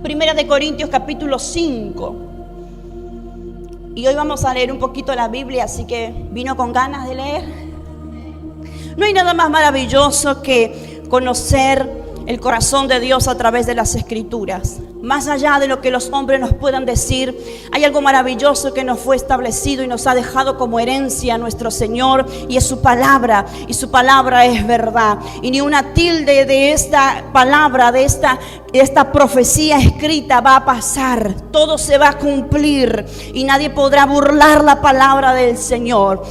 Primera de Corintios capítulo 5. Y hoy vamos a leer un poquito la Biblia, así que vino con ganas de leer. No hay nada más maravilloso que conocer el corazón de Dios a través de las Escrituras. Más allá de lo que los hombres nos puedan decir, hay algo maravilloso que nos fue establecido y nos ha dejado como herencia nuestro Señor, y es su palabra, y su palabra es verdad. Y ni una tilde de esta palabra, de esta profecía escrita va a pasar. Todo se va a cumplir y nadie podrá burlar la palabra del Señor.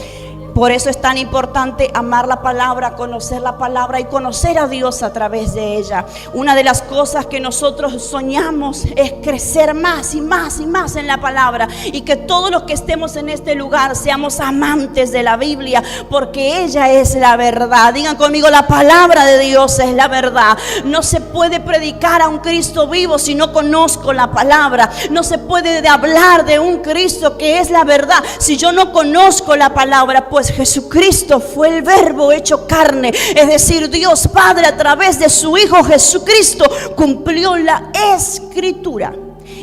Por eso es tan importante amar la palabra, conocer la palabra y conocer a Dios a través de ella. Una de las cosas que nosotros soñamos es crecer más y más y más en la palabra, y que todos los que estemos en este lugar seamos amantes de la Biblia, porque ella es la verdad. Digan conmigo, la palabra de Dios es la verdad. No se puede predicar a un Cristo vivo si no conozco la palabra. No se puede hablar de un Cristo que es la verdad si yo no conozco la palabra. Pues Jesucristo fue el verbo hecho carne, es decir, Dios Padre a través de su Hijo Jesucristo cumplió la Escritura.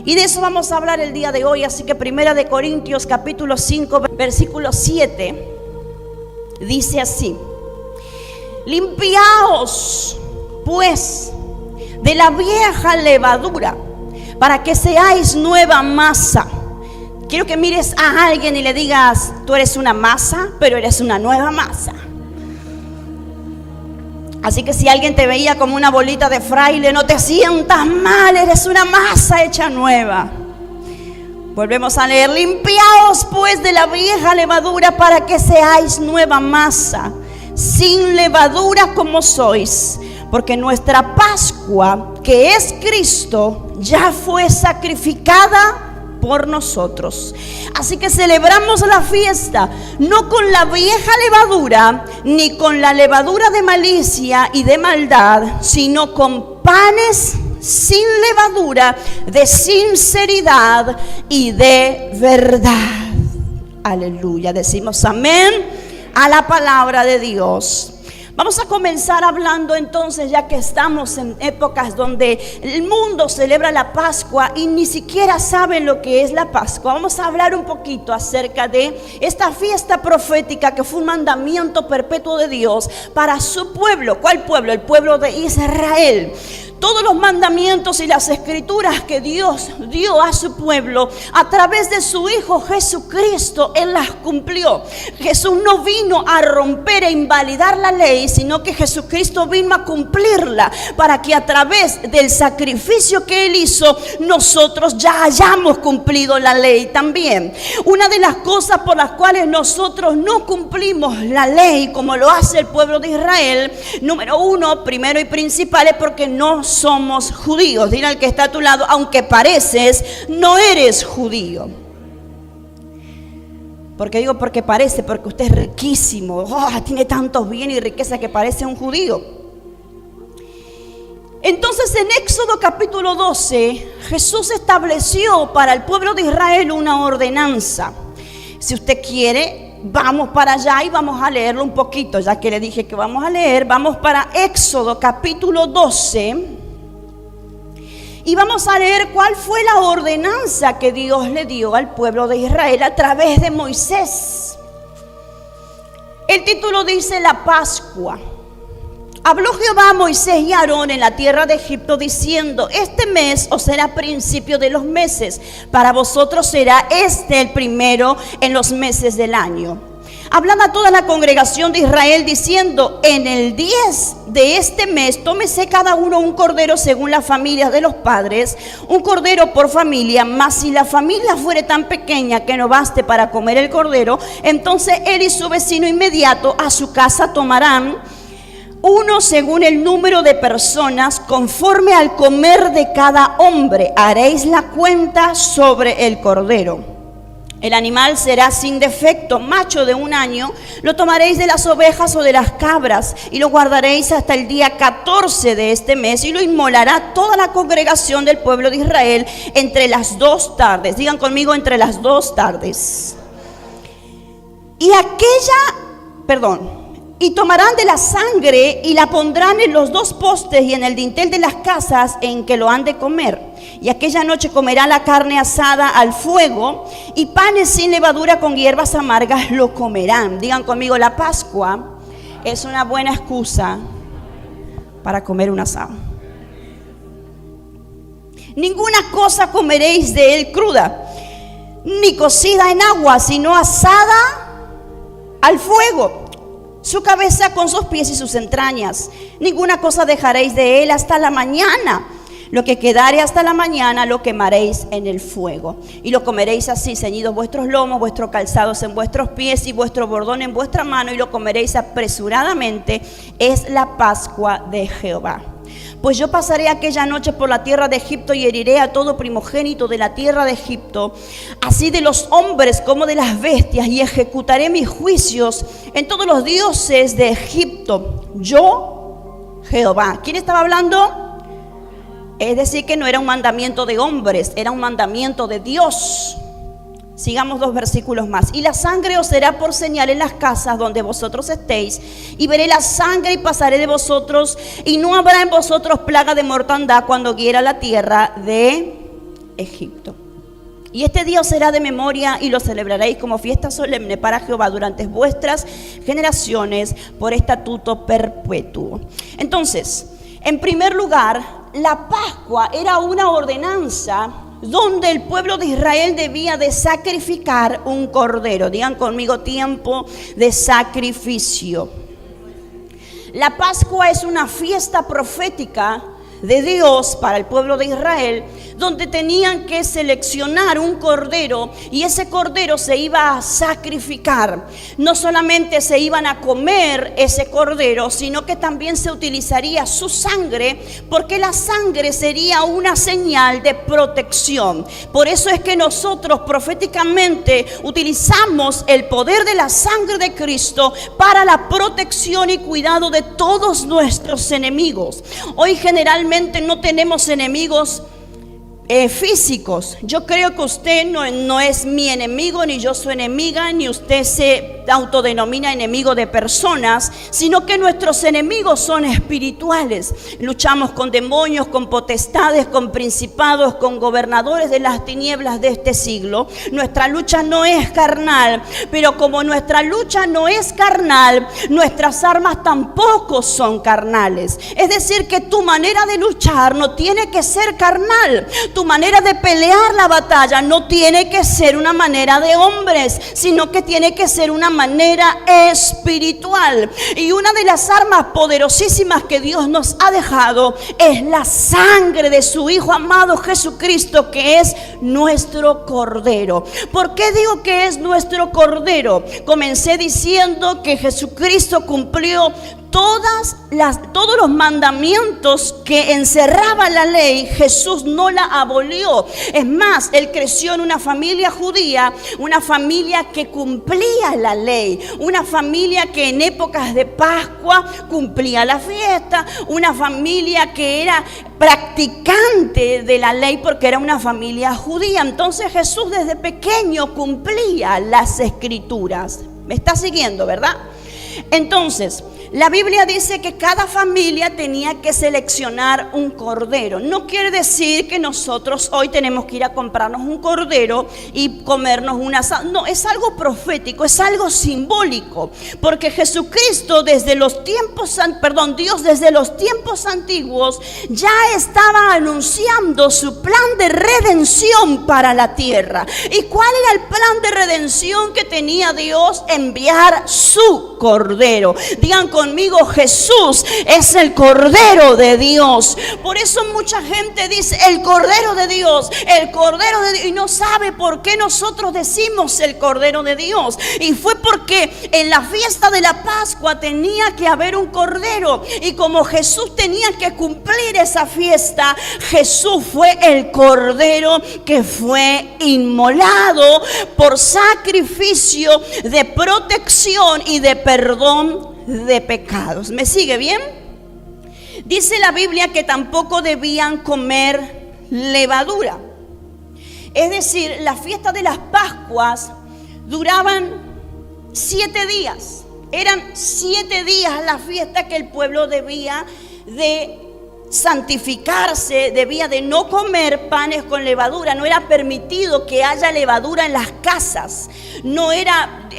Y de eso vamos a hablar el día de hoy. Así que Primera de Corintios capítulo 5 versículo 7 dice así: limpiaos pues de la vieja levadura, para que seáis nueva masa. Quiero que mires a alguien y le digas: tú eres una masa, pero eres una nueva masa. Así que si alguien te veía como una bolita de fraile, no te sientas mal, eres una masa hecha nueva. Volvemos a leer: limpiaos pues de la vieja levadura, para que seáis nueva masa, sin levadura como sois, porque nuestra Pascua, que es Cristo, ya fue sacrificada por nosotros. Así que celebramos la fiesta no con la vieja levadura, ni con la levadura de malicia y de maldad, sino con panes sin levadura, de sinceridad y de verdad. Aleluya. Decimos amén a la palabra de Dios. Vamos a comenzar hablando entonces, ya que estamos en épocas donde el mundo celebra la Pascua y ni siquiera saben lo que es la Pascua. Vamos a hablar un poquito acerca de esta fiesta profética que fue un mandamiento perpetuo de Dios para su pueblo. ¿Cuál pueblo? El pueblo de Israel. Todos los mandamientos y las escrituras que Dios dio a su pueblo a través de su Hijo Jesucristo, Él las cumplió. Jesús no vino a romper e invalidar la ley, sino que Jesucristo vino a cumplirla, para que a través del sacrificio que Él hizo, nosotros ya hayamos cumplido la ley también. Una de las cosas por las cuales nosotros no cumplimos la ley como lo hace el pueblo de Israel, número uno, primero y principal, es porque no somos judíos. Dile al que está a tu lado: aunque pareces, no eres judío. Porque digo porque parece, porque usted es riquísimo, tiene tantos bienes y riqueza que parece un judío. Entonces en Éxodo capítulo 12, Jesús estableció para el pueblo de Israel una ordenanza. Si usted quiere, vamos para allá y vamos a leerlo un poquito. Ya que le dije que vamos a leer, vamos para Éxodo capítulo 12 y vamos a leer cuál fue la ordenanza que Dios le dio al pueblo de Israel a través de Moisés. El título dice: la Pascua. Habló Jehová a Moisés y a Aarón en la tierra de Egipto, diciendo: este mes os será principio de los meses, para vosotros será este el primero en los meses del año. Hablad a toda la congregación de Israel, diciendo: en el 10 de este mes tómese cada uno un cordero según las familias de los padres, un cordero por familia. Mas si la familia fuere tan pequeña que no baste para comer el cordero, entonces él y su vecino inmediato a su casa tomarán uno según el número de personas, conforme al comer de cada hombre. Haréis la cuenta sobre el cordero. El animal será sin defecto, macho de 1 año. Lo tomaréis de las ovejas o de las cabras y lo guardaréis hasta el día 14 de este mes, y lo inmolará toda la congregación del pueblo de Israel entre las 2 tardes. Digan conmigo: entre las 2 tardes. Y tomarán de la sangre y la pondrán en los dos postes y en el dintel de las casas en que lo han de comer. Y aquella noche comerán la carne asada al fuego y panes sin levadura con hierbas amargas lo comerán. Digan conmigo, la Pascua es una buena excusa para comer un asado. Ninguna cosa comeréis de él cruda, ni cocida en agua, sino asada al fuego. Su cabeza con sus pies y sus entrañas. Ninguna cosa dejaréis de él hasta la mañana. Lo que quedare hasta la mañana lo quemaréis en el fuego. Y lo comeréis así, ceñidos vuestros lomos, vuestros calzados en vuestros pies y vuestro bordón en vuestra mano. Y lo comeréis apresuradamente. Es la Pascua de Jehová. Pues yo pasaré aquella noche por la tierra de Egipto y heriré a todo primogénito de la tierra de Egipto, así de los hombres como de las bestias, y ejecutaré mis juicios en todos los dioses de Egipto. Yo, Jehová. ¿Quién estaba hablando? Es decir, que no era un mandamiento de hombres, era un mandamiento de Dios. Sigamos 2 versículos más. Y la sangre os será por señal en las casas donde vosotros estéis. Y veré la sangre y pasaré de vosotros. Y no habrá en vosotros plaga de mortandad cuando hiera la tierra de Egipto. Y este día os será de memoria y lo celebraréis como fiesta solemne para Jehová durante vuestras generaciones por estatuto perpetuo. Entonces, en primer lugar, la Pascua era una ordenanza donde el pueblo de Israel debía de sacrificar un cordero. Digan conmigo, tiempo de sacrificio. La Pascua es una fiesta profética de Dios para el pueblo de Israel, donde tenían que seleccionar un cordero y ese cordero se iba a sacrificar. No solamente se iban a comer ese cordero, sino que también se utilizaría su sangre, porque la sangre sería una señal de protección. Por eso es que nosotros proféticamente utilizamos el poder de la sangre de Cristo para la protección y cuidado de todos nuestros enemigos. Hoy generalmente no tenemos enemigos físicos. Yo creo que usted no es mi enemigo, ni yo su enemiga, ni usted se autodenomina enemigo de personas, sino que nuestros enemigos son espirituales. Luchamos con demonios, con potestades, con principados, con gobernadores de las tinieblas de este siglo. Nuestra lucha no es carnal, pero como nuestra lucha no es carnal, nuestras armas tampoco son carnales. Es decir, que tu manera de luchar no tiene que ser carnal. Tu manera de pelear la batalla no tiene que ser una manera de hombres, sino que tiene que ser una manera espiritual. Y una de las armas poderosísimas que Dios nos ha dejado es la sangre de su Hijo amado Jesucristo, que es nuestro Cordero. ¿Por qué digo que es nuestro Cordero? Comencé diciendo que Jesucristo cumplió todos los mandamientos que encerraba la ley. Jesús no la abolió. Es más, Él creció en una familia judía, una familia que cumplía la ley, una familia que en épocas de Pascua cumplía la fiesta, una familia que era practicante de la ley porque era una familia judía. Entonces Jesús desde pequeño cumplía las escrituras. ¿Me está siguiendo, verdad? Entonces, la Biblia dice que cada familia tenía que seleccionar un cordero. No quiere decir que nosotros hoy tenemos que ir a comprarnos un cordero y comernos un asado. No, es algo profético, es algo simbólico. Porque Jesucristo desde los tiempos, Dios desde los tiempos antiguos ya estaba anunciando su plan de redención para la tierra. ¿Y cuál era el plan de redención que tenía Dios? Enviar su cordero. Digan conmigo, Jesús es el Cordero de Dios. Por eso mucha gente dice el Cordero de Dios, el Cordero de Dios, y no sabe por qué nosotros decimos el Cordero de Dios. Y fue porque en la fiesta de la Pascua tenía que haber un cordero, y como Jesús tenía que cumplir esa fiesta, Jesús fue el Cordero que fue inmolado por sacrificio de protección y de perdón de pecados. ¿Me sigue bien? Dice la Biblia que tampoco debían comer levadura. Es decir, la fiesta de las Pascuas duraban 7 días. Eran 7 días la fiesta que el pueblo debía de santificarse, debía de no comer panes con levadura. No era permitido que haya levadura en las casas.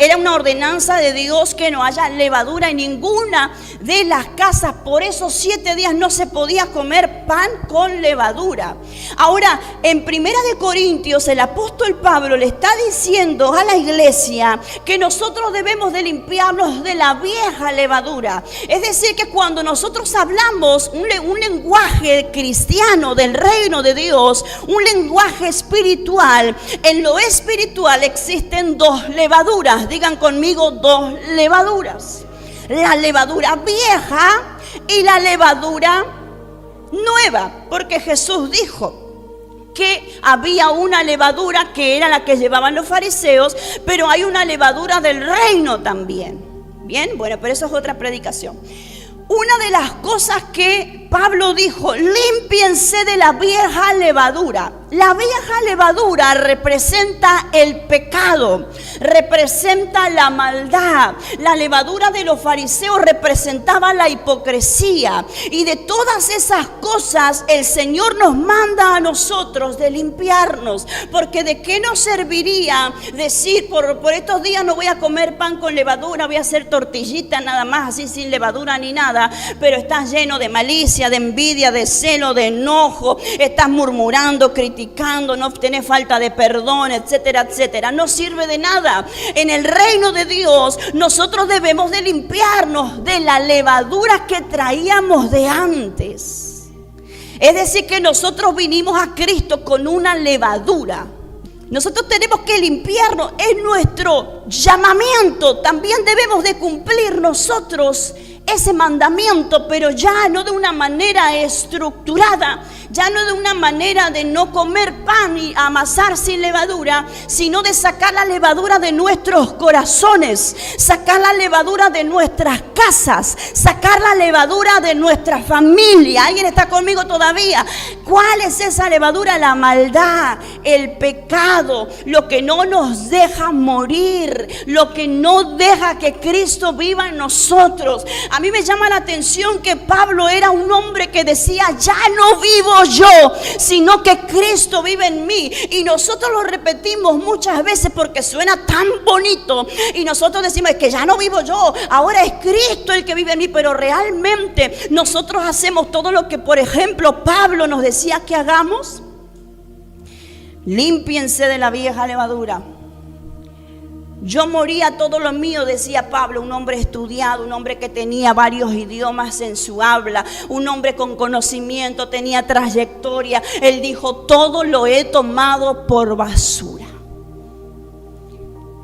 Era una ordenanza de Dios que no haya levadura en ninguna de las casas. Por esos 7 días no se podía comer pan con levadura. Ahora, en 1 Corintios, el apóstol Pablo le está diciendo a la iglesia que nosotros debemos de limpiarnos de la vieja levadura. Es decir, que cuando nosotros hablamos un lenguaje cristiano del reino de Dios, un lenguaje espiritual, en lo espiritual existen 2 levaduras. Digan conmigo, 2 levaduras. La levadura vieja y la levadura nueva. Porque Jesús dijo que había una levadura que era la que llevaban los fariseos, pero hay una levadura del reino también. Bien, bueno, pero eso es otra predicación. Una de las cosas que Pablo dijo: límpiense de la vieja levadura. La vieja levadura representa el pecado, representa la maldad. La levadura de los fariseos representaba la hipocresía. Y de todas esas cosas el Señor nos manda a nosotros de limpiarnos. Porque de qué nos serviría decir por estos días no voy a comer pan con levadura, voy a hacer tortillita nada más, así sin levadura ni nada. Pero estás lleno de malicia, de envidia, de celo, de enojo, estás murmurando, criticando, no tenés falta de perdón, etcétera, etcétera. No sirve de nada. En el reino de Dios nosotros debemos de limpiarnos de la levadura que traíamos de antes. Es decir, que nosotros vinimos a Cristo con una levadura. Nosotros tenemos que limpiarnos, es nuestro llamamiento. También debemos de cumplir nosotros ese mandamiento, pero ya no de una manera estructurada, ya no de una manera de no comer pan y amasar sin levadura, sino de sacar la levadura de nuestros corazones, sacar la levadura de nuestras casas, sacar la levadura de nuestra familia. ¿Alguien está conmigo todavía? ¿Cuál es esa levadura? La maldad, el pecado, lo que no nos deja morir, lo que no deja que Cristo viva en nosotros. A mí me llama la atención que Pablo era un hombre que decía: ya no vivo yo, sino que Cristo vive en mí. Y nosotros lo repetimos muchas veces porque suena tan bonito. Y nosotros decimos: es que ya no vivo yo, ahora es Cristo el que vive en mí. Pero realmente nosotros hacemos todo lo que, por ejemplo, Pablo nos decía que hagamos. Límpiense de la vieja levadura. Yo moría todo lo mío, decía Pablo, un hombre estudiado, un hombre que tenía varios idiomas en su habla, un hombre con conocimiento, tenía trayectoria. Él dijo: todo lo he tomado por basura.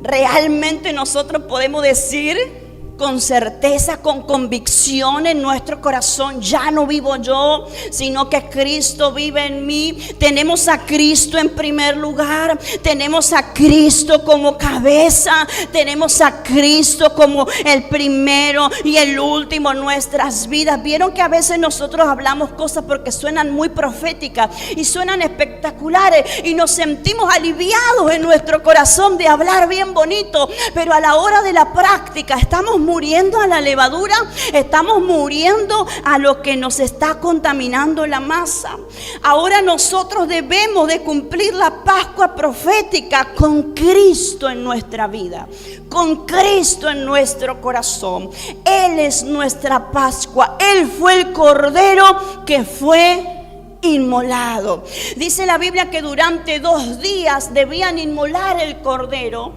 Realmente nosotros podemos decir con certeza, con convicción en nuestro corazón: ya no vivo yo, sino que Cristo vive en mí. Tenemos a Cristo en primer lugar, tenemos a Cristo como cabeza, tenemos a Cristo como el primero y el último en nuestras vidas. Vieron que a veces nosotros hablamos cosas porque suenan muy proféticas y suenan espectaculares y nos sentimos aliviados en nuestro corazón de hablar bien bonito, pero a la hora de la práctica estamos muriendo a la levadura, estamos muriendo a lo que nos está contaminando la masa. Ahora nosotros debemos de cumplir la Pascua profética con Cristo en nuestra vida, con Cristo en nuestro corazón. Él es nuestra Pascua. Él fue el Cordero que fue inmolado. Dice la Biblia que durante 2 días debían inmolar el cordero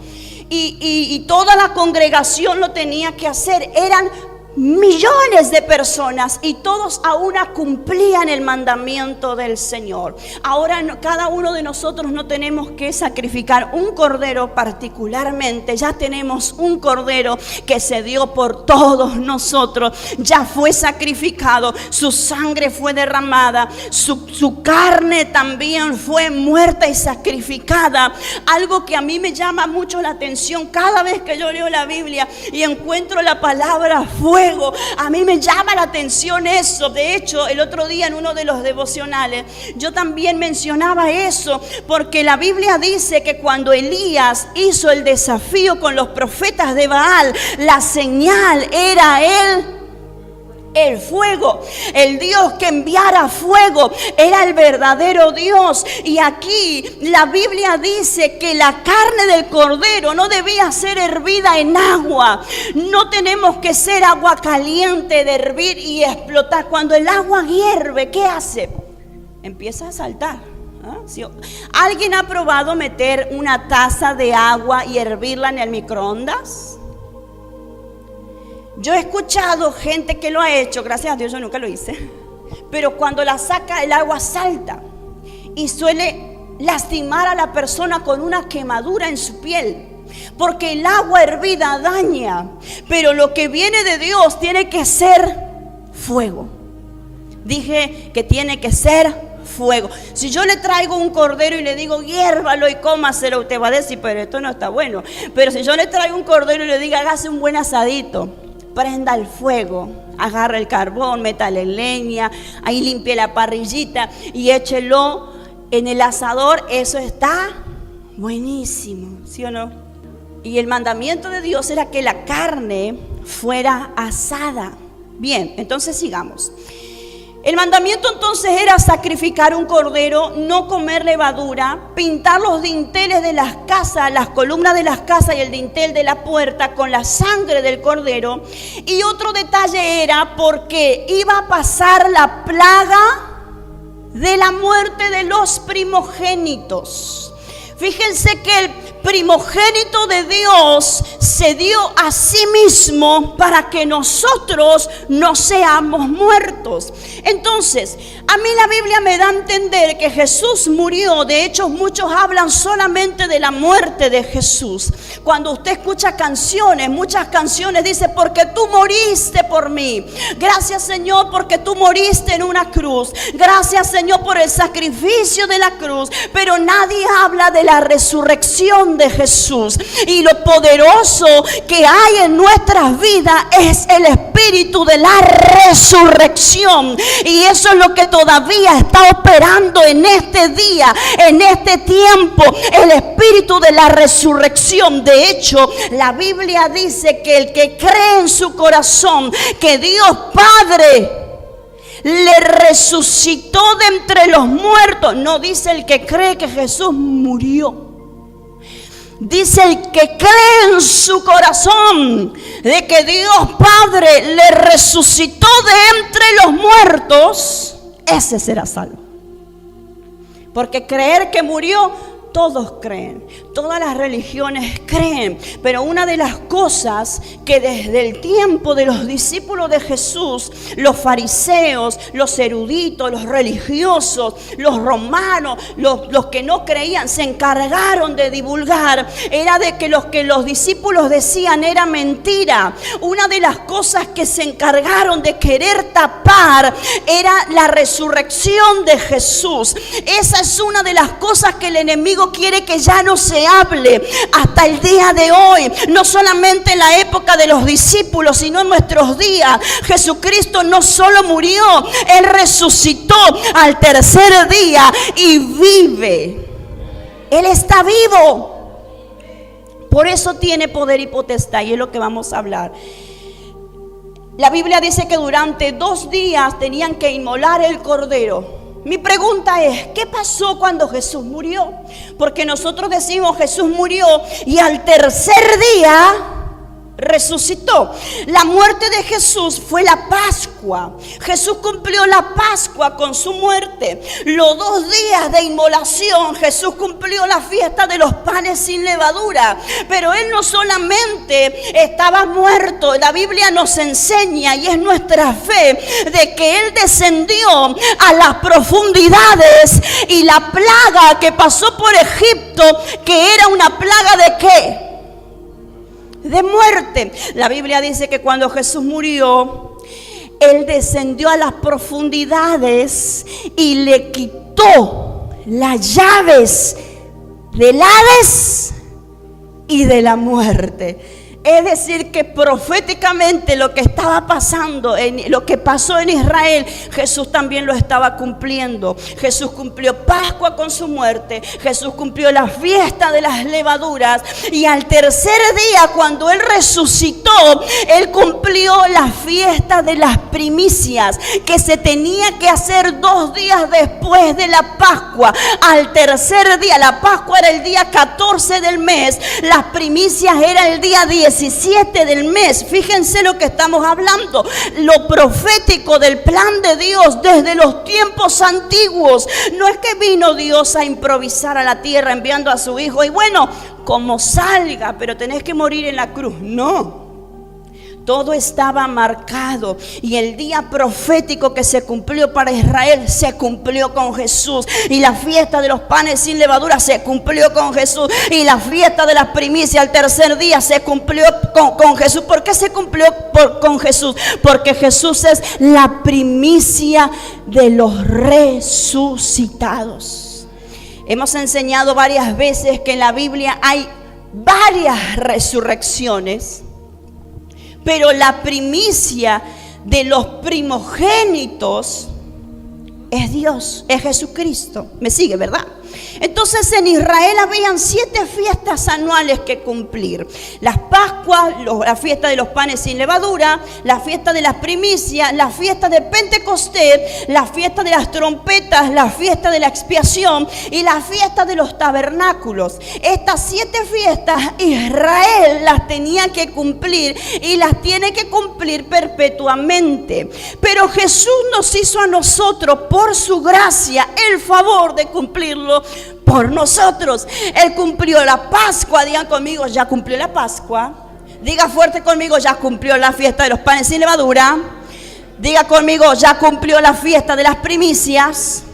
y toda la congregación lo tenía que hacer. Eran millones de personas y todos a una cumplían el mandamiento del Señor. Ahora cada uno de nosotros no tenemos que sacrificar un cordero particularmente. Ya tenemos un cordero que se dio por todos nosotros. Ya fue sacrificado, su sangre fue derramada, su carne también fue muerta y sacrificada. Algo que a mí me llama mucho la atención cada vez que yo leo la Biblia y encuentro la palabra fue fuego. A mí me llama la atención eso. De hecho, el otro día en uno de los devocionales yo también mencionaba eso, porque la Biblia dice que cuando Elías hizo el desafío con los profetas de Baal, la señal era el fuego. El Dios que enviara fuego era el verdadero Dios. Y aquí la Biblia dice que la carne del cordero no debía ser hervida en agua. No tenemos que ser agua caliente de hervir y explotar. Cuando el agua hierve, ¿qué hace? Empieza a saltar. ¿Sí? ¿Alguien ha probado meter una taza de agua y hervirla en el microondas? Yo he escuchado gente que lo ha hecho, gracias a Dios yo nunca lo hice, pero cuando la saca el agua salta y suele lastimar a la persona con una quemadura en su piel, porque el agua hervida daña, pero lo que viene de Dios tiene que ser fuego. Dije que tiene que ser fuego. Si yo le traigo un cordero y le digo hiérvalo y cómaselo, usted va a decir, pero esto no está bueno. Pero si yo le traigo un cordero y le digo hágase un buen asadito, prenda el fuego, agarra el carbón, métale leña, ahí limpie la parrillita y échelo en el asador, eso está buenísimo, ¿sí o no? Y el mandamiento de Dios era que la carne fuera asada. Bien, entonces sigamos. El mandamiento entonces era sacrificar un cordero, no comer levadura, pintar los dinteles de las casas, las columnas de las casas y el dintel de la puerta con la sangre del cordero. Y otro detalle era porque iba a pasar la plaga de la muerte de los primogénitos. Fíjense que el primogénito de Dios se dio a sí mismo para que nosotros no seamos muertos. Entonces, a mí la Biblia me da a entender que Jesús murió. De hecho, muchos hablan solamente de la muerte de Jesús. Cuando usted escucha canciones, muchas canciones dicen, porque tú moriste por mí. Gracias, Señor, porque tú moriste en una cruz. Gracias, Señor, por el sacrificio de la cruz. Pero nadie habla de la resurrección de Jesús. Y lo poderoso que hay en nuestras vidas es el espíritu de la resurrección. Y eso es lo que todavía está operando en este día, en este tiempo, el espíritu de la resurrección. De hecho, la Biblia dice que el que cree en su corazón que Dios Padre le resucitó de entre los muertos, no dice el que cree que Jesús murió. Dice el que cree en su corazón de que Dios Padre le resucitó de entre los muertos, ese será salvo. Porque creer que murió, todos creen, todas las religiones creen, pero una de las cosas que desde el tiempo de los discípulos de Jesús, los fariseos, los eruditos, los religiosos, los romanos, los que no creían, se encargaron de divulgar, era de que los discípulos decían era mentira. Una de las cosas que se encargaron de querer tapar era la resurrección de Jesús. Esa es una de las cosas que el enemigo quiere que ya no se hable hasta el día de hoy, no solamente en la época de los discípulos, sino en nuestros días. Jesucristo no solo murió, Él resucitó al tercer día y vive. Él está vivo. Por eso tiene poder y potestad, y es lo que vamos a hablar. La Biblia dice que durante 2 días tenían que inmolar el cordero. Mi pregunta es, ¿qué pasó cuando Jesús murió? Porque nosotros decimos Jesús murió y al tercer día resucitó. La muerte de Jesús fue la Pascua. Jesús cumplió la Pascua con su muerte. Los 2 días de inmolación, Jesús cumplió la fiesta de los panes sin levadura. Pero Él no solamente estaba muerto. La Biblia nos enseña, y es nuestra fe, de que Él descendió a las profundidades. Y la plaga que pasó por Egipto, que era una plaga de ¿qué? De muerte. La Biblia dice que cuando Jesús murió, Él descendió a las profundidades y le quitó las llaves del Hades y de la muerte. Es decir, que proféticamente lo que estaba pasando, lo que pasó en Israel, Jesús también lo estaba cumpliendo. Jesús cumplió Pascua con su muerte. Jesús cumplió la fiesta de las levaduras. Y al tercer día, cuando Él resucitó, Él cumplió la fiesta de las primicias, que se tenía que hacer 2 días después de la Pascua. Al tercer día, la Pascua era el día 14 del mes. Las primicias era el día 17 del mes. Fíjense lo que estamos hablando, lo profético del plan de Dios desde los tiempos antiguos. No es que vino Dios a improvisar a la tierra enviando a su hijo y bueno, como salga, pero tenés que morir en la cruz. No. Todo estaba marcado y el día profético que se cumplió para Israel se cumplió con Jesús. Y la fiesta de los panes sin levadura se cumplió con Jesús. Y la fiesta de las primicias al tercer día se cumplió con Jesús. ¿Por qué se cumplió con Jesús? Porque Jesús es la primicia de los resucitados. Hemos enseñado varias veces que en la Biblia hay varias resurrecciones. Pero la primicia de los primogénitos es Dios, es Jesucristo. ¿Me sigue, verdad? Entonces en Israel habían 7 fiestas anuales que cumplir. Las Pascuas, la fiesta de los panes sin levadura, la fiesta de las primicias, la fiesta de Pentecostés, la fiesta de las trompetas, la fiesta de la expiación y la fiesta de los tabernáculos. Estas 7 fiestas Israel las tenía que cumplir y las tiene que cumplir perpetuamente. Pero Jesús nos hizo a nosotros por su gracia el favor de cumplirlo por nosotros. Él cumplió la Pascua. Digan conmigo, ya cumplió la Pascua. Diga fuerte conmigo, ya cumplió la fiesta de los panes sin levadura. Diga conmigo, ya cumplió la fiesta de las primicias.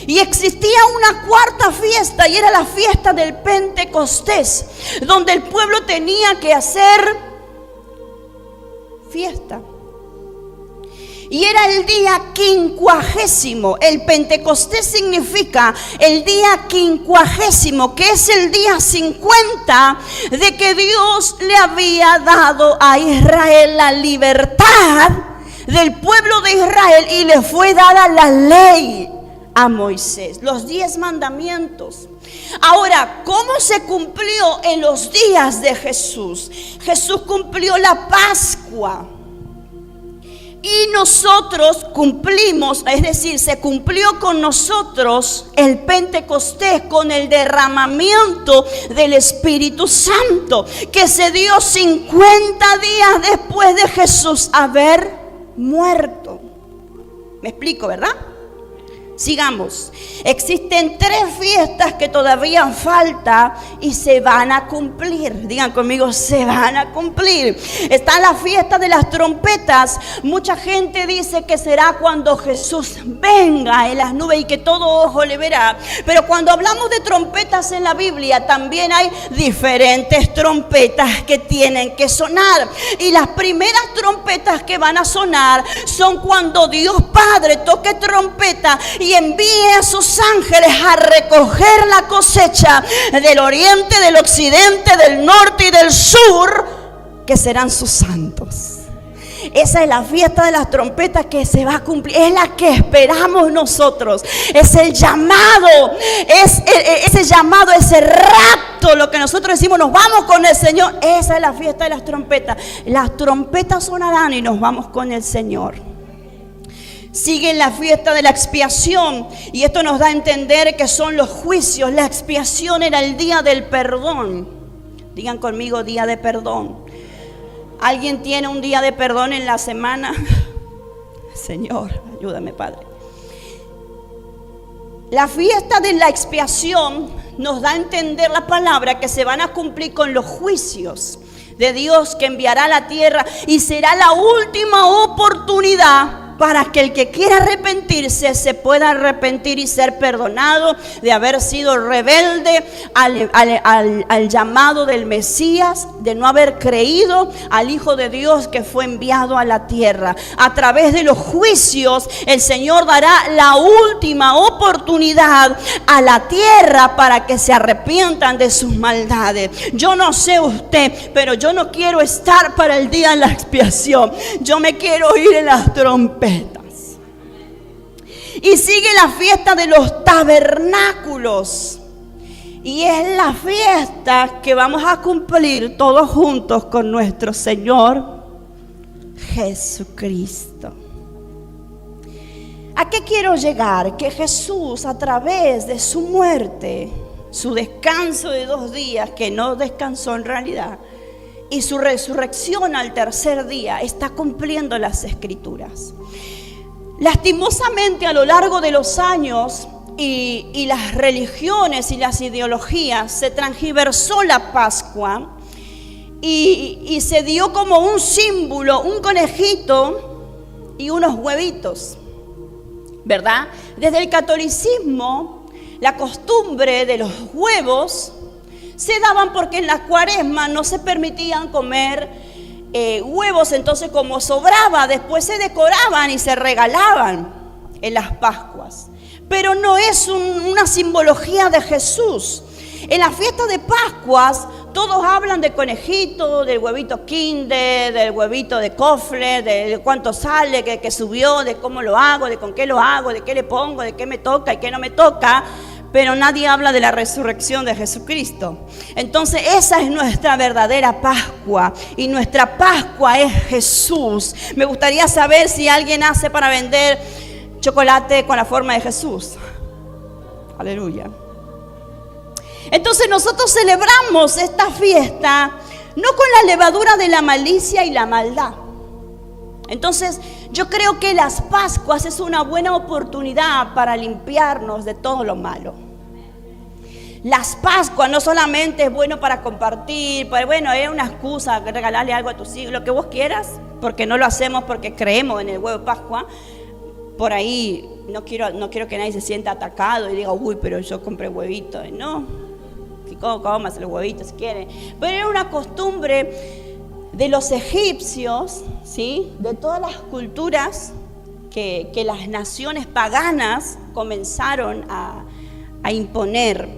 Y existía una cuarta fiesta y era la fiesta del Pentecostés, donde el pueblo tenía que hacer fiesta. Y era el día 50. El Pentecostés significa el día 50, que es el día 50 de que Dios le había dado a Israel la libertad del pueblo de Israel y le fue dada la ley a Moisés, los 10 mandamientos. Ahora, ¿cómo se cumplió en los días de Jesús? Jesús cumplió la Pascua. Y nosotros cumplimos, es decir, se cumplió con nosotros el Pentecostés con el derramamiento del Espíritu Santo, que se dio 50 días después de Jesús haber muerto. ¿Me explico, verdad? Sigamos. Existen 3 fiestas que todavía falta y se van a cumplir. Digan conmigo, se van a cumplir. Está la fiesta de las trompetas. Mucha gente dice que será cuando Jesús venga en las nubes y que todo ojo le verá. Pero cuando hablamos de trompetas en la Biblia, también hay diferentes trompetas que tienen que sonar. Y las primeras trompetas que van a sonar son cuando Dios Padre toque trompeta y envíe a sus ángeles a recoger la cosecha del oriente, del occidente, del norte y del sur, que serán sus santos. Esa es la fiesta de las trompetas que se va a cumplir. Es la que esperamos nosotros. Es el llamado. Ese llamado, ese rapto, lo que nosotros decimos, nos vamos con el Señor. Esa es la fiesta de las trompetas. Las trompetas sonarán y nos vamos con el Señor. Sigue la fiesta de la expiación, y esto nos da a entender que son los juicios. La expiación era el día del perdón. Digan conmigo, día de perdón. ¿Alguien tiene un día de perdón en la semana? Señor, ayúdame, Padre. La fiesta de la expiación nos da a entender la palabra que se van a cumplir con los juicios de Dios que enviará a la tierra, y será la última oportunidad para que el que quiera arrepentirse se pueda arrepentir y ser perdonado de haber sido rebelde al llamado del Mesías, de no haber creído al Hijo de Dios que fue enviado a la tierra. A través de los juicios, el Señor dará la última oportunidad a la tierra para que se arrepientan de sus maldades. Yo no sé usted, pero yo no quiero estar para el día de la expiación. Yo me quiero ir en las trompetas. Y sigue la fiesta de los tabernáculos. Y es la fiesta que vamos a cumplir todos juntos con nuestro Señor Jesucristo. ¿A qué quiero llegar? Que Jesús, a través de su muerte, su descanso de 2 días, que no descansó en realidad, y su resurrección al tercer día, está cumpliendo las Escrituras. Lastimosamente, a lo largo de los años y las religiones y las ideologías, se transgiversó la Pascua y se dio como un símbolo, un conejito y unos huevitos, ¿verdad? Desde el catolicismo, la costumbre de los huevos se daban porque en la Cuaresma no se permitían comer huevos, entonces como sobraba, después se decoraban y se regalaban en las Pascuas. Pero no es una simbología de Jesús. En la fiesta de Pascuas todos hablan de conejito, del huevito Kinder, del huevito de cofre, de cuánto sale, que subió, de cómo lo hago, de con qué lo hago, de qué le pongo, de qué me toca y qué no me toca. Pero nadie habla de la resurrección de Jesucristo. Entonces esa es nuestra verdadera Pascua. Y nuestra Pascua es Jesús. Me gustaría saber si alguien hace para vender chocolate con la forma de Jesús. Aleluya. Entonces nosotros celebramos esta fiesta no con la levadura de la malicia y la maldad. Entonces yo creo que las Pascuas es una buena oportunidad para limpiarnos de todo lo malo. Las Pascuas no solamente es bueno para compartir, pero bueno, es una excusa, regalarle algo a tus hijos, lo que vos quieras, porque no lo hacemos porque creemos en el huevo de Pascua. Por ahí no quiero que nadie se sienta atacado y diga, uy, pero yo compré huevitos. No, comas los huevitos si quieren. Pero era una costumbre de los egipcios, ¿sí? De todas las culturas que las naciones paganas comenzaron a imponer.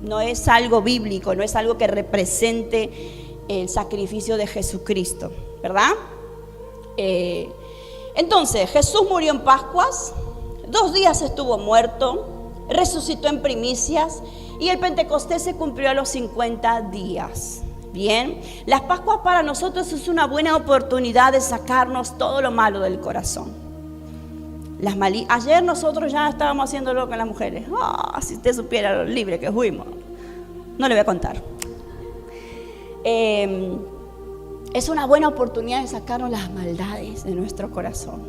No es algo bíblico, no es algo que represente el sacrificio de Jesucristo, ¿verdad? Entonces, Jesús murió en Pascuas, 2 días estuvo muerto, resucitó en primicias y el Pentecostés se cumplió a los 50 días. Bien, las Pascuas para nosotros es una buena oportunidad de sacarnos todo lo malo del corazón. Ayer nosotros ya estábamos haciéndolo con las mujeres. Si usted supiera lo libre que fuimos. No le voy a contar. Es una buena oportunidad de sacarnos las maldades de nuestro corazón.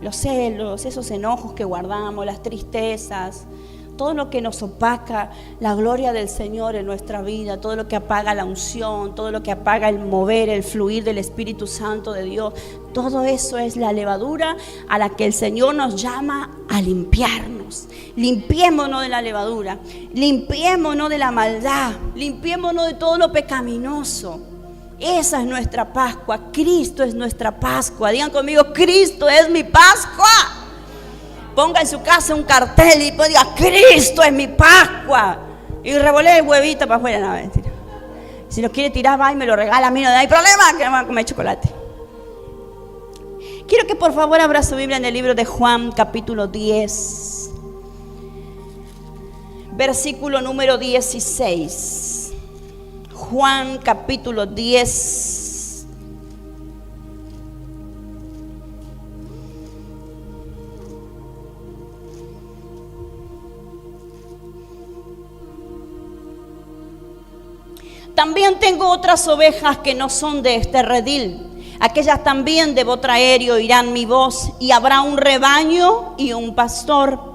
Los celos, esos enojos que guardamos, las tristezas, todo lo que nos opaca la gloria del Señor en nuestra vida, todo lo que apaga la unción, todo lo que apaga el mover, el fluir del Espíritu Santo de Dios, todo eso es la levadura a la que el Señor nos llama a limpiarnos. Limpiémonos de la levadura, limpiémonos de la maldad, limpiémonos de todo lo pecaminoso. Esa es nuestra Pascua, Cristo es nuestra Pascua. Digan conmigo, Cristo es mi Pascua. Ponga en su casa un cartel y pues diga, Cristo es mi Pascua. Y revolea el huevito para afuera, no, mentira. Si lo quiere tirar, va y me lo regala a mí, no hay problema, que no me va a comer chocolate. Quiero que por favor abra su Biblia en el libro de Juan, capítulo 10, versículo número 16. Juan, capítulo 10. También tengo otras ovejas que no son de este redil. Aquellas también debo traer y oirán mi voz, y habrá un rebaño y un pastor.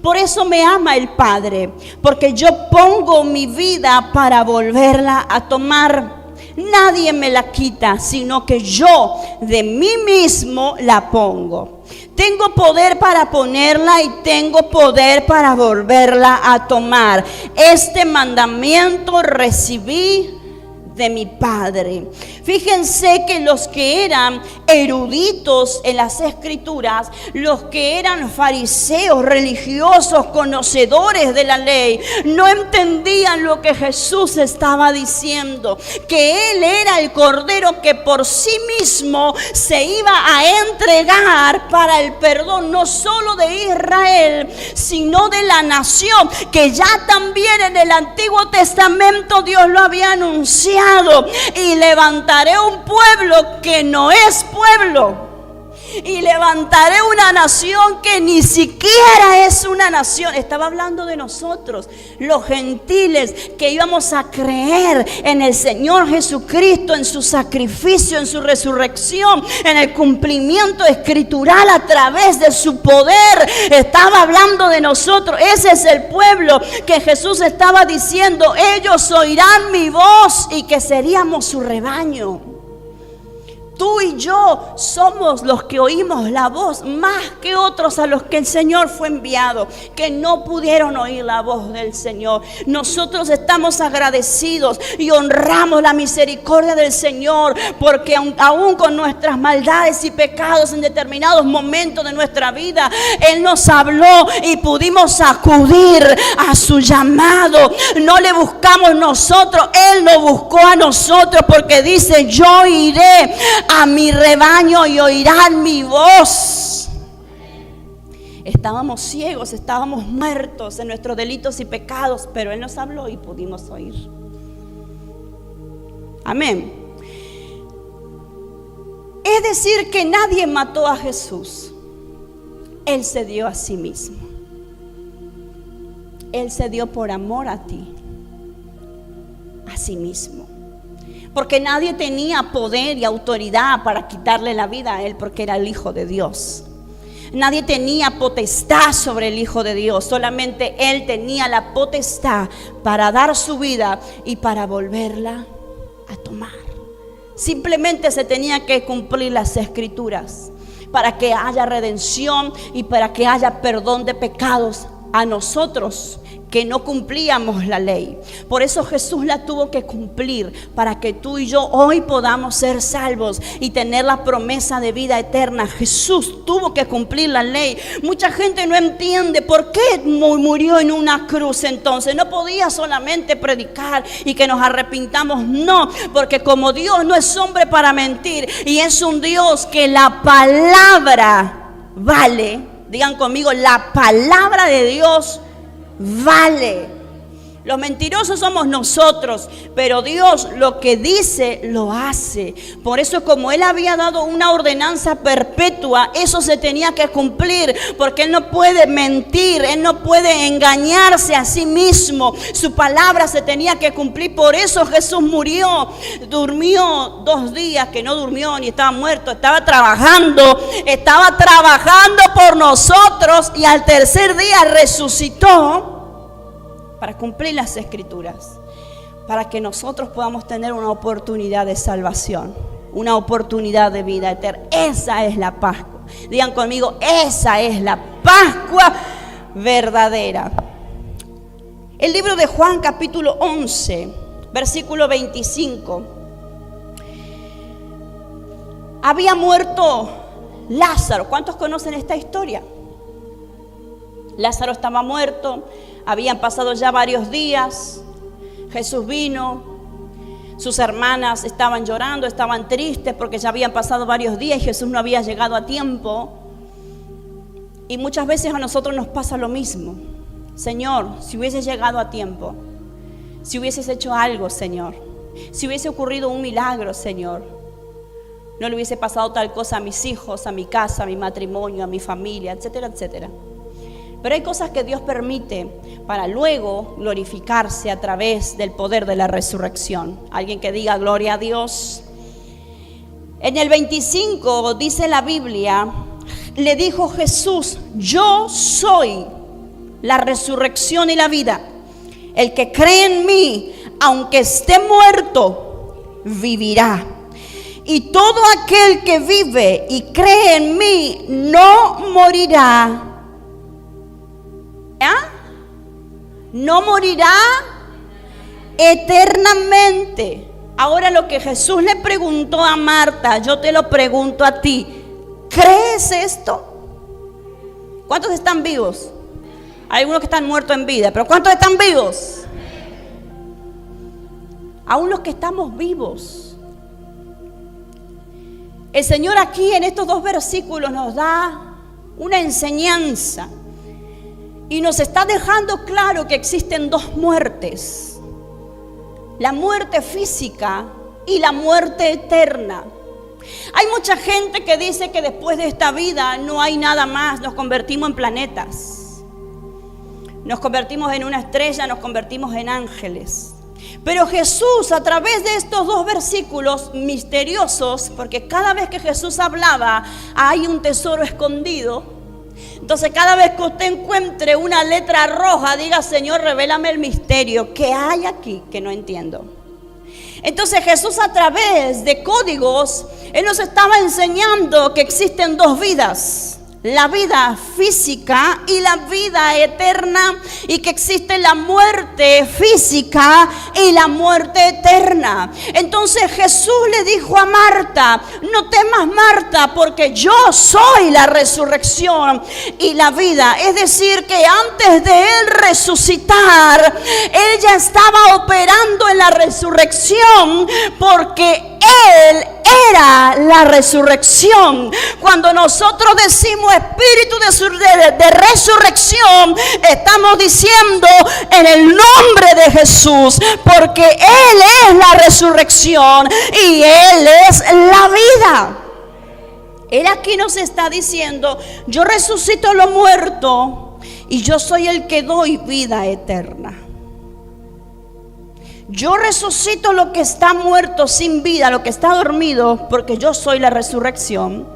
Por eso me ama el Padre, porque yo pongo mi vida para volverla a tomar. nadie me la quita, sino que yo de mí mismo la pongo. Tengo poder para ponerla y tengo poder para volverla a tomar. Este mandamiento recibí de mi Padre. Fíjense que los que eran eruditos en las escrituras, los que eran fariseos, religiosos, conocedores de la ley, no entendían lo que Jesús estaba diciendo, que Él era el Cordero que por sí mismo se iba a entregar para el perdón no solo de Israel, sino de la nación, que ya también en el Antiguo Testamento Dios lo había anunciado. Y levantaré un pueblo que no es pueblo, y levantaré una nación que ni siquiera es una nación. Estaba hablando de nosotros, los gentiles, que íbamos a creer en el Señor Jesucristo, en su sacrificio, en su resurrección, en el cumplimiento escritural a través de su poder. Estaba hablando de nosotros. Ese es el pueblo que Jesús estaba diciendo: ellos oirán mi voz, y que seríamos su rebaño. Tú y yo somos los que oímos la voz más que otros a los que el Señor fue enviado, que no pudieron oír la voz del Señor. Nosotros estamos agradecidos y honramos la misericordia del Señor, porque aún con nuestras maldades y pecados en determinados momentos de nuestra vida, Él nos habló y pudimos acudir a su llamado. No le buscamos nosotros, Él nos buscó a nosotros, porque dice: yo iré a mi rebaño y oirán mi voz. Estábamos ciegos, estábamos muertos en nuestros delitos y pecados, pero Él nos habló y pudimos oír. Amén. Es decir, que nadie mató a Jesús. Él se dio a sí mismo. Él se dio por amor a ti, a sí mismo. Porque nadie tenía poder y autoridad para quitarle la vida a Él, porque era el Hijo de Dios. Nadie tenía potestad sobre el Hijo de Dios. Solamente Él tenía la potestad para dar su vida y para volverla a tomar. Simplemente se tenía que cumplir las escrituras para que haya redención y para que haya perdón de pecados a nosotros que no cumplíamos la ley. Por eso Jesús la tuvo que cumplir, para que tú y yo hoy podamos ser salvos y tener la promesa de vida eterna. Jesús tuvo que cumplir la ley. Mucha gente no entiende por qué murió en una cruz. Entonces no podía solamente predicar y que nos arrepintamos. No, porque como Dios no es hombre para mentir, y es un Dios que la palabra vale. Digan conmigo: la palabra de Dios vale. Los mentirosos somos nosotros, pero Dios lo que dice lo hace. Por eso, como Él había dado una ordenanza perpetua, eso se tenía que cumplir, porque Él no puede mentir, Él no puede engañarse a sí mismo. Su palabra se tenía que cumplir. Por eso Jesús murió, durmió 2 días, que no durmió ni estaba muerto, estaba trabajando por nosotros, y al tercer día resucitó para cumplir las escrituras, para que nosotros podamos tener una oportunidad de salvación, una oportunidad de vida eterna. Esa es la Pascua. Digan conmigo: esa es la Pascua verdadera. El libro de Juan, capítulo 11, versículo 25. Había muerto Lázaro. ¿Cuántos conocen esta historia? Lázaro estaba muerto. Habían pasado ya varios días. Jesús vino. Sus hermanas estaban llorando, estaban tristes porque ya habían pasado varios días y Jesús no había llegado a tiempo. Y muchas veces a nosotros nos pasa lo mismo. Señor, si hubieses llegado a tiempo, si hubieses hecho algo, Señor, si hubiese ocurrido un milagro, Señor, no le hubiese pasado tal cosa a mis hijos, a mi casa, a mi matrimonio, a mi familia, etcétera, etcétera. Pero hay cosas que Dios permite para luego glorificarse a través del poder de la resurrección. Alguien que diga gloria a Dios. En el 25 dice la Biblia: le dijo Jesús: yo soy la resurrección y la vida. El que cree en mí, aunque esté muerto, vivirá. Y todo aquel que vive y cree en mí no morirá. No morirá eternamente. Ahora lo que Jesús le preguntó a Marta, yo te lo pregunto a ti. ¿Crees esto? ¿Cuántos están vivos? Hay algunos que están muertos en vida, pero ¿cuántos están vivos? Aún los que estamos vivos. El Señor aquí en estos 2 versículos nos da una enseñanza y nos está dejando claro que existen 2 muertes: la muerte física y la muerte eterna. Hay mucha gente que dice que después de esta vida no hay nada más, nos convertimos en planetas, nos convertimos en una estrella, nos convertimos en ángeles. Pero Jesús, a través de estos 2 versículos misteriosos, porque cada vez que Jesús hablaba hay un tesoro escondido. Entonces cada vez que usted encuentre una letra roja, diga: Señor, revélame el misterio que hay aquí que no entiendo. Entonces Jesús, a través de códigos, Él nos estaba enseñando que existen 2 vidas: la vida física y la vida eterna, y que existe la muerte física y la muerte eterna. Entonces Jesús le dijo a Marta: no temas, Marta, porque yo soy la resurrección y la vida. Es decir, que antes de Él resucitar, Él ya estaba operando en la resurrección, porque Él era la resurrección. Cuando nosotros decimos espíritu de resurrección, estamos diciendo en el nombre de Jesús, porque Él es la resurrección y Él es la vida. Él aquí nos está diciendo: yo resucito lo muerto y yo soy el que doy vida eterna. Yo resucito lo que está muerto, sin vida, lo que está dormido, porque yo soy la resurrección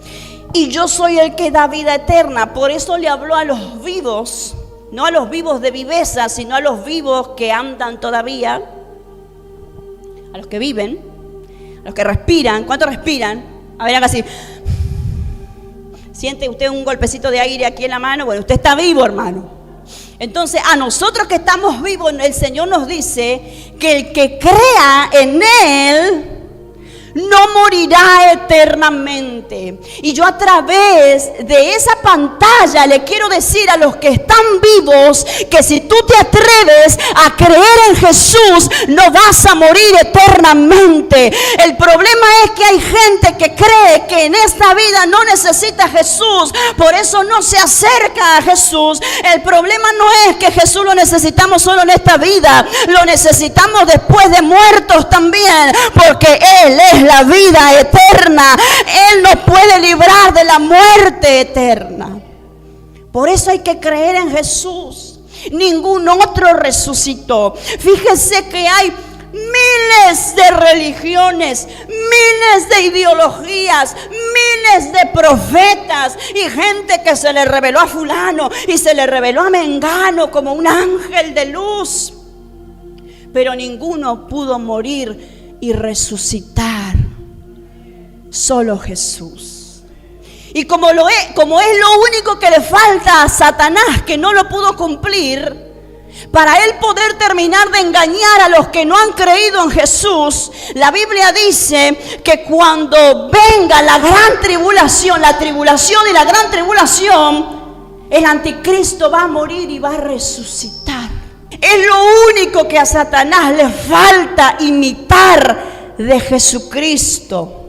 y yo soy el que da vida eterna. Por eso le habló a los vivos, no a los vivos de viveza, sino a los vivos que andan todavía, a los que viven, a los que respiran. ¿Cuántos respiran? A ver, haga así. ¿Siente usted un golpecito de aire aquí en la mano? Bueno, usted está vivo, hermano. Entonces, a nosotros que estamos vivos, el Señor nos dice que el que crea en Él no morirá eternamente. Y yo, a través de esa pantalla, le quiero decir a los que están vivos que si tú te atreves a creer en Jesús, no vas a morir eternamente. El problema es que hay gente que cree que en esta vida no necesita a Jesús, por eso no se acerca a Jesús. El problema no es que Jesús lo necesitamos solo en esta vida, lo necesitamos después de muertos también, porque Él es la vida eterna. Él nos puede librar de la muerte eterna. Por eso hay que creer en Jesús. Ningún otro resucitó. Fíjese que hay miles de religiones, miles de ideologías, miles de profetas y gente que se le reveló a fulano y se le reveló a mengano como un ángel de luz, pero ninguno pudo morir y resucitar. Solo Jesús. Y como es lo único que le falta a Satanás, que no lo pudo cumplir, para él poder terminar de engañar a los que no han creído en Jesús, la Biblia dice que cuando venga la gran tribulación, la tribulación y la gran tribulación, el anticristo va a morir y va a resucitar. Es lo único que a Satanás le falta imitar de Jesucristo.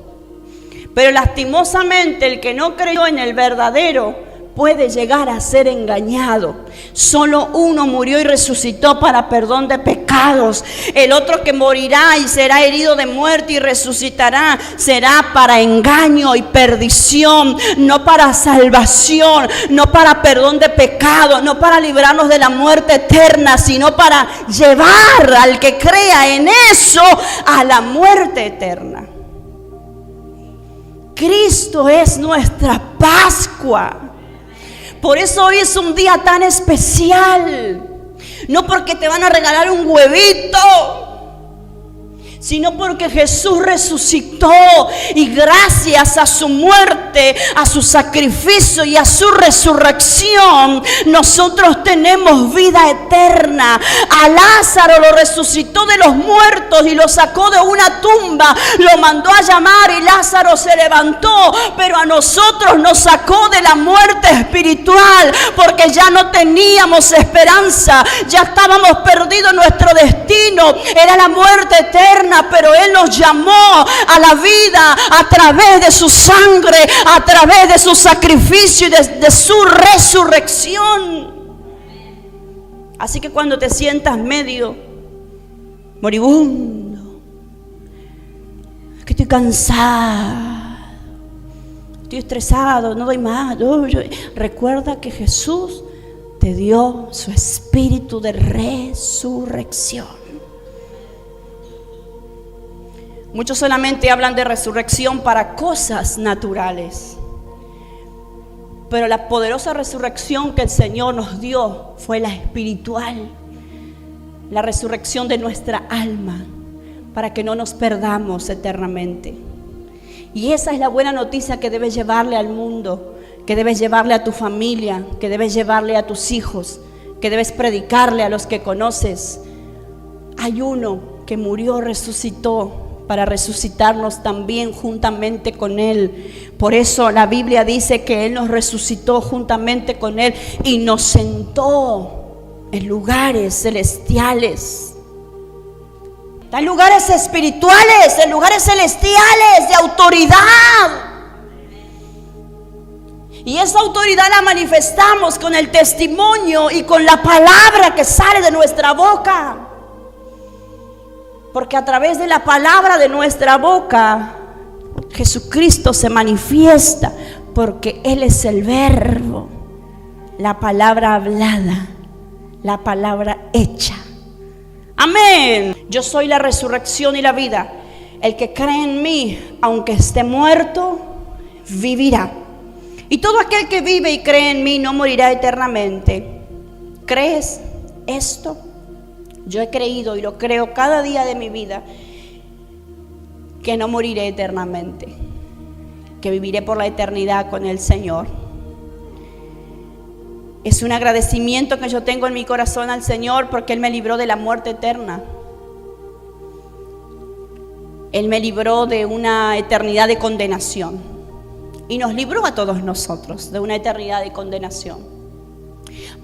Pero lastimosamente el que no creyó en el verdadero puede llegar a ser engañado. Solo uno murió y resucitó para perdón de pecados. El otro que morirá y será herido de muerte y resucitará será para engaño y perdición, no para salvación, no para perdón de pecados, no para librarnos de la muerte eterna, sino para llevar al que crea en eso a la muerte eterna. Cristo es nuestra Pascua. Por eso hoy es un día tan especial. No porque te van a regalar un huevito, sino porque Jesús resucitó y gracias a su muerte, a su sacrificio y a su resurrección, nosotros tenemos vida eterna. A Lázaro lo resucitó de los muertos y lo sacó de una tumba, lo mandó a llamar y Lázaro se levantó, pero a nosotros nos sacó de la muerte espiritual, porque ya no teníamos esperanza, ya estábamos perdidos en nuestro destino, era la muerte eterna. Pero Él nos llamó a la vida a través de su sangre, a través de su sacrificio y de su resurrección. Así que cuando te sientas medio moribundo, que estoy cansado, estoy estresado, no doy más, recuerda que Jesús te dio su espíritu de resurrección. Muchos solamente hablan de resurrección para cosas naturales, pero la poderosa resurrección que el Señor nos dio fue la espiritual, la resurrección de nuestra alma, para que no nos perdamos eternamente. Y esa es la buena noticia que debes llevarle al mundo, que debes llevarle a tu familia, que debes llevarle a tus hijos, que debes predicarle a los que conoces. Hay uno que murió, resucitó, para resucitarnos también juntamente con Él. Por eso la Biblia dice que Él nos resucitó juntamente con Él y nos sentó en lugares celestiales. En lugares espirituales, en lugares celestiales de autoridad. Y esa autoridad la manifestamos con el testimonio y con la palabra que sale de nuestra boca. Porque a través de la palabra de nuestra boca, Jesucristo se manifiesta, porque Él es el verbo, la palabra hablada, la palabra hecha. Amén. Yo soy la resurrección y la vida. El que cree en mí, aunque esté muerto, vivirá. Y todo aquel que vive y cree en mí no morirá eternamente. ¿Crees esto? Yo he creído y lo creo cada día de mi vida, que no moriré eternamente, que viviré por la eternidad con el Señor. Es un agradecimiento que yo tengo en mi corazón al Señor, porque Él me libró de la muerte eterna. Él me libró de una eternidad de condenación y nos libró a todos nosotros de una eternidad de condenación.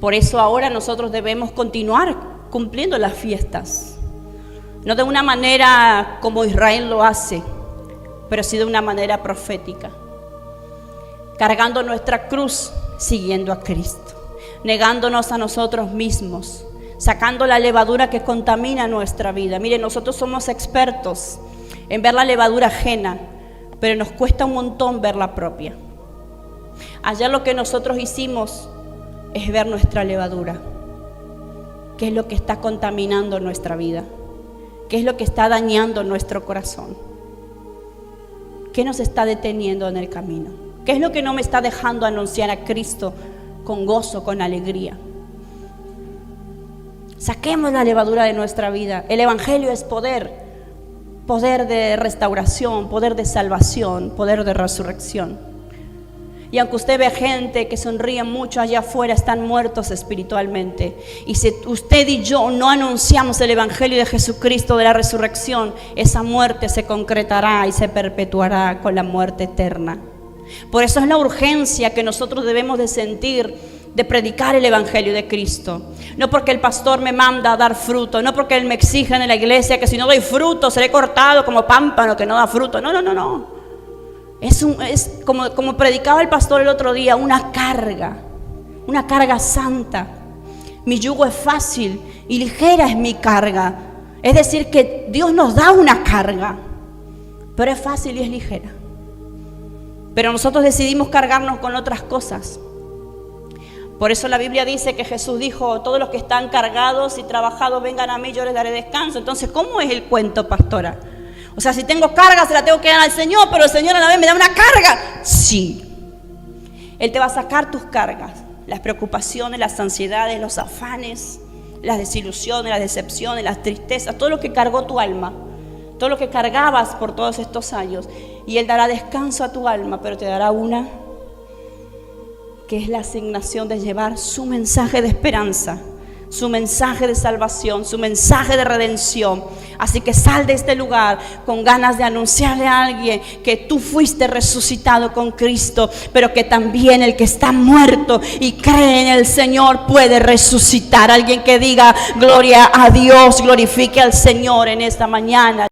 Por eso ahora nosotros debemos continuar cumpliendo las fiestas, no de una manera como Israel lo hace, pero sí de una manera profética, cargando nuestra cruz, siguiendo a Cristo, negándonos a nosotros mismos, sacando la levadura que contamina nuestra vida. Mire, nosotros somos expertos en ver la levadura ajena, pero nos cuesta un montón ver la propia. Ayer lo que nosotros hicimos es ver nuestra levadura. ¿Qué es lo que está contaminando nuestra vida? ¿Qué es lo que está dañando nuestro corazón? ¿Qué nos está deteniendo en el camino? ¿Qué es lo que no me está dejando anunciar a Cristo con gozo, con alegría? Saquemos la levadura de nuestra vida. El Evangelio es poder, poder de restauración, poder de salvación, poder de resurrección. Y aunque usted ve gente que sonríe mucho allá afuera, están muertos espiritualmente. Y si usted y yo no anunciamos el Evangelio de Jesucristo de la resurrección, esa muerte se concretará y se perpetuará con la muerte eterna. Por eso es la urgencia que nosotros debemos de sentir de predicar el Evangelio de Cristo. No porque el pastor me manda a dar fruto, no porque él me exige en la iglesia que si no doy fruto seré cortado como pámpano que no da fruto. No. Es como predicaba el pastor el otro día, una carga santa. Mi yugo es fácil y ligera es mi carga. Es decir, que Dios nos da una carga, pero es fácil y es ligera. Pero nosotros decidimos cargarnos con otras cosas. Por eso la Biblia dice que Jesús dijo: todos los que están cargados y trabajados vengan a mí, yo les daré descanso. Entonces, ¿cómo es el cuento, pastora? O sea, si tengo carga se la tengo que dar al Señor, pero el Señor a la vez me da una carga. Sí, Él te va a sacar tus cargas, las preocupaciones, las ansiedades, los afanes, las desilusiones, las decepciones, las tristezas, todo lo que cargó tu alma. todo lo que cargabas por todos estos años. Y Él dará descanso a tu alma, pero te dará una, que es la asignación de llevar su mensaje de esperanza, su mensaje de salvación, su mensaje de redención. Así que sal de este lugar con ganas de anunciarle a alguien que tú fuiste resucitado con Cristo, pero que también el que está muerto y cree en el Señor puede resucitar. Alguien que diga gloria a Dios, glorifique al Señor en esta mañana.